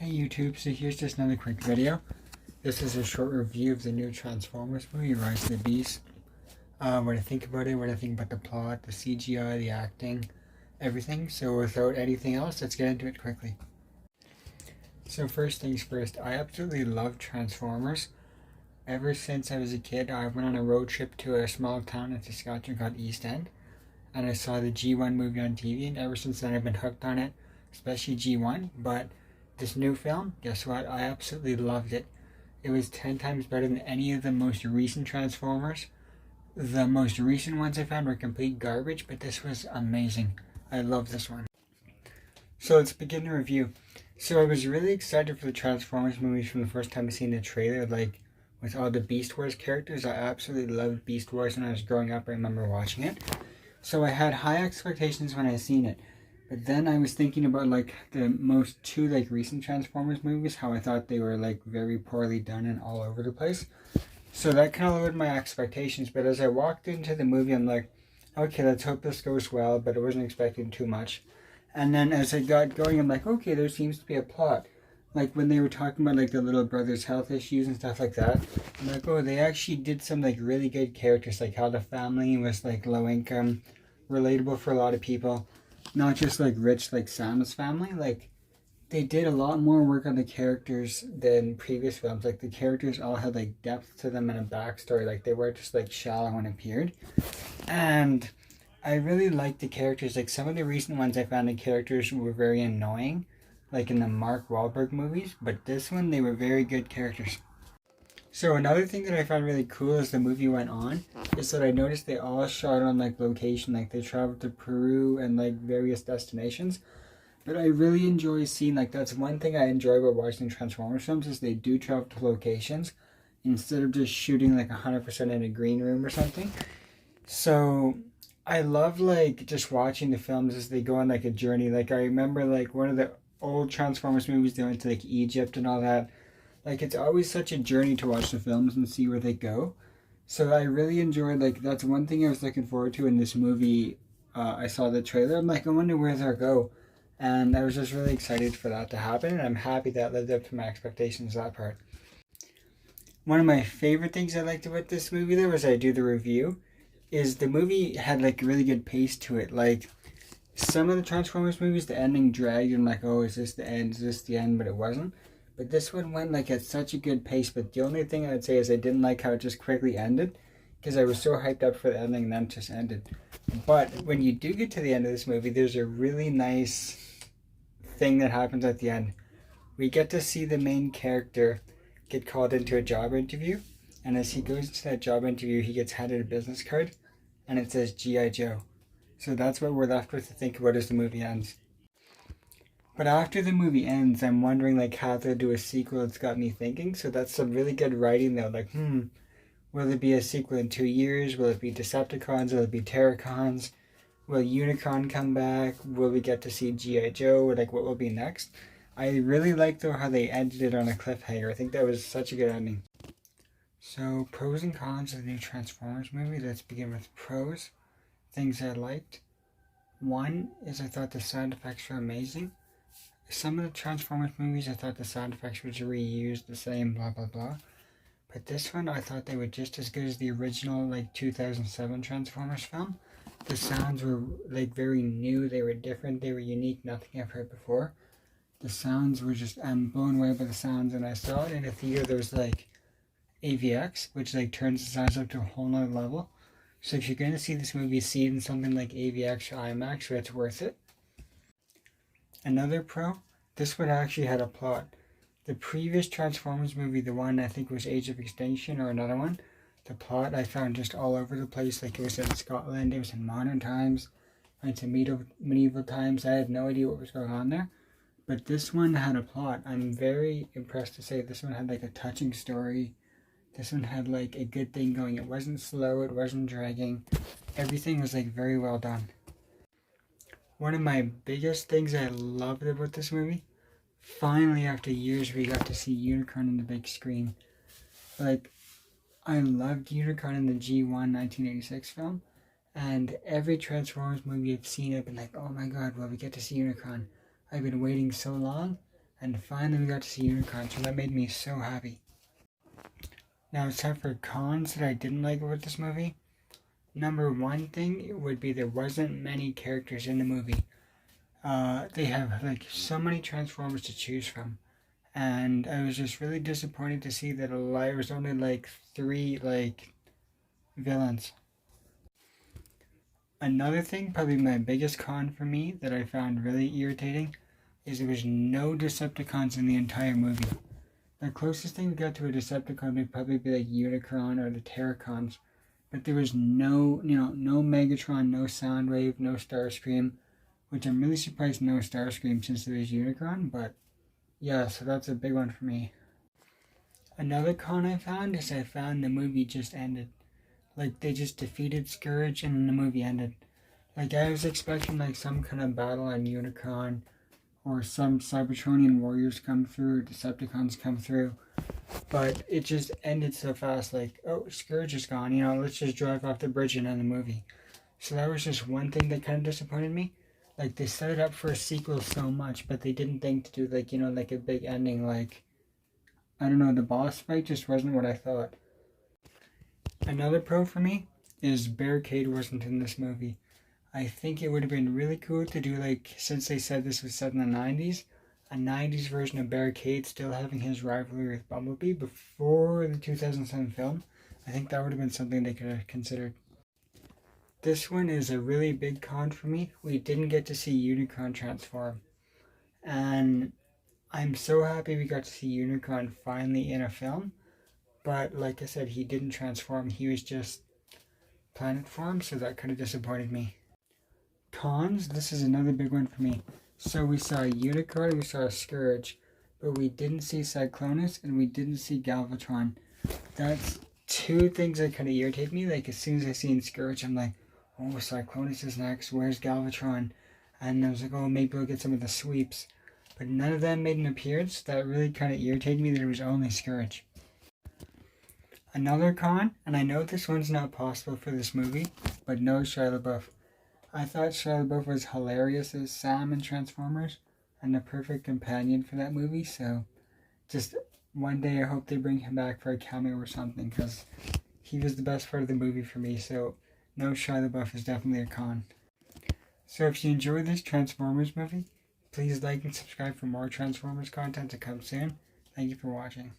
Hey YouTube, so here's just another quick video. This is a short review of the new Transformers movie, Rise of the Beast. What I think about it, what I think about the plot, the CGI, the acting, everything. So without anything else, let's get into it quickly. So first things first, I absolutely love Transformers. Ever since I was a kid, I went on a road trip to a small town in Saskatchewan called East End. And I saw the G1 movie on TV, and ever since then I've been hooked on it, especially G1, but this new film, guess what? I absolutely loved it. It was 10 times better than any of the most recent Transformers. The most recent ones I found were complete garbage, but this was amazing. I love this one. So let's begin the review. So I was really excited for the Transformers movies from the first time I seen the trailer, like with all the Beast Wars characters. I absolutely loved Beast Wars when I was growing up. I remember watching it. So I had high expectations when I seen it. But then I was thinking about like the most two like recent Transformers movies, how I thought they were like very poorly done and all over the place. So that kind of lowered my expectations. But as I walked into the movie, I'm like, okay, let's hope this goes well. But I wasn't expecting too much. And then as I got going, I'm like, okay, there seems to be a plot. Like when they were talking about like the little brother's health issues and stuff like that, I'm like, oh, they actually did some like really good characters, like how the family was like low income, relatable for a lot of people. Not just like rich like Sam's family. Like they did a lot more work on the characters than previous films. Like the characters all had like depth to them and a backstory. Like they weren't just like shallow and appeared. And I really liked the characters. Like some of the recent ones I found the characters were very annoying. Like in the Mark Wahlberg movies. But this one they were very good characters. So another thing that I found really cool as the movie went on is that I noticed they all shot on like location, like they traveled to Peru and like various destinations. But I really enjoy seeing, like that's one thing I enjoy about watching Transformers films is they do travel to locations instead of just shooting like 100% in a green room or something. So I love like just watching the films as they go on like a journey. Like I remember like one of the old Transformers movies, they went to like Egypt and all that. Like, it's always such a journey to watch the films and see where they go. So I really enjoyed, like, that's one thing I was looking forward to in this movie. I saw the trailer. I'm like, I wonder where they'll go. And I was just really excited for that to happen. And I'm happy that lived up to my expectations, that part. One of my favorite things I liked about this movie, though, as I do the review, is the movie had, like, really good pace to it. Like, some of the Transformers movies, the ending dragged. And I'm like, oh, is this the end? Is this the end? But it wasn't. But this one went like at such a good pace. But the only thing I would say is I didn't like how it just quickly ended. Because I was so hyped up for the ending and then it just ended. But when you do get to the end of this movie, there's a really nice thing that happens at the end. We get to see the main character get called into a job interview. And as he goes into that job interview, he gets handed a business card. And it says G.I. Joe. So that's what we're left with to think about as the movie ends. But after the movie ends, I'm wondering like how they'll do a sequel. It's got me thinking. So that's some really good writing though. Like, will it be a sequel in 2 years? Will it be Decepticons? Will it be Terracons? Will Unicron come back? Will we get to see G.I. Joe? Like, what will be next? I really like though how they ended it on a cliffhanger. I think that was such a good ending. So, pros and cons of the new Transformers movie. Let's begin with pros. Things I liked. One is I thought the sound effects were amazing. Some of the Transformers movies, I thought the sound effects were reused, the same, blah, blah, blah. But this one, I thought they were just as good as the original, like, 2007 Transformers film. The sounds were, like, very new. They were different. They were unique. Nothing I've heard before. The sounds were just, I'm blown away by the sounds. And I saw it in a theater. There was, like, AVX, which, like, turns the sounds up to a whole nother level. So if you're going to see this movie, see it in something like AVX or IMAX, where it's worth it. Another pro, this one actually had a plot. The previous Transformers movie, the one I think was Age of Extinction or another one, the plot I found just all over the place. Like it was in Scotland, it was in modern times, went to medieval times. I had no idea what was going on there. But this one had a plot. I'm very impressed to say this one had like a touching story. This one had like a good thing going. It wasn't slow, it wasn't dragging. Everything was like very well done. One of my biggest things I loved about this movie, finally after years we got to see Unicron on the big screen. Like, I loved Unicron in the G1 1986 film, and every Transformers movie I've seen I've been like, oh my god, will we get to see Unicron? I've been waiting so long, and finally we got to see Unicron, so that made me so happy. Now it's time for cons that I didn't like about this movie. Number one thing would be there wasn't many characters in the movie. They have like so many Transformers to choose from, and I was just really disappointed to see that there was only like 3 like villains. Another thing, probably my biggest con for me that I found really irritating, is there was no Decepticons in the entire movie. The closest thing we got to a Decepticon would probably be like Unicron or the Terracons, but there was no Megatron, no Soundwave, no Starscream, which I'm really surprised no Starscream since there is Unicron, but yeah, so that's a big one for me. Another con I found is I found the movie just ended. Like, they just defeated Scourge and the movie ended. Like, I was expecting like some kind of battle on Unicron, or some Cybertronian warriors come through, Decepticons come through, but it just ended so fast, like, oh, Scourge is gone, let's just drive off the bridge and end the movie. So that was just one thing that kind of disappointed me. Like, they set it up for a sequel so much, but they didn't think to do, like, like a big ending, like, I don't know, the boss fight just wasn't what I thought. Another pro for me is Barricade wasn't in this movie. I think it would have been really cool to do, like, since they said this was set in the 90s, a 90s version of Barricade still having his rivalry with Bumblebee before the 2007 film. I think that would have been something they could have considered. This one is a really big con for me. We didn't get to see Unicron transform. And I'm so happy we got to see Unicron finally in a film. But like I said, he didn't transform. He was just planet form, so that kind of disappointed me. Cons, this is another big one for me. So we saw Unicron, we saw Scourge, but we didn't see Cyclonus and we didn't see Galvatron. That's 2 things that kind of irritate me. Like, as soon as I seen Scourge, I'm like, oh, Cyclonus is next, where's Galvatron? And I was like, oh, maybe we'll get some of the sweeps. But none of them made an appearance. That really kind of irritated me that it was only Scourge. Another con, and I know this one's not possible for this movie, but no Shia LaBeouf. I thought Shia LaBeouf was hilarious as Sam in Transformers, and the perfect companion for that movie, so just one day I hope they bring him back for a cameo or something, because he was the best part of the movie for me, so no Shia LaBeouf is definitely a con. So if you enjoyed this Transformers movie, please like and subscribe for more Transformers content to come soon. Thank you for watching.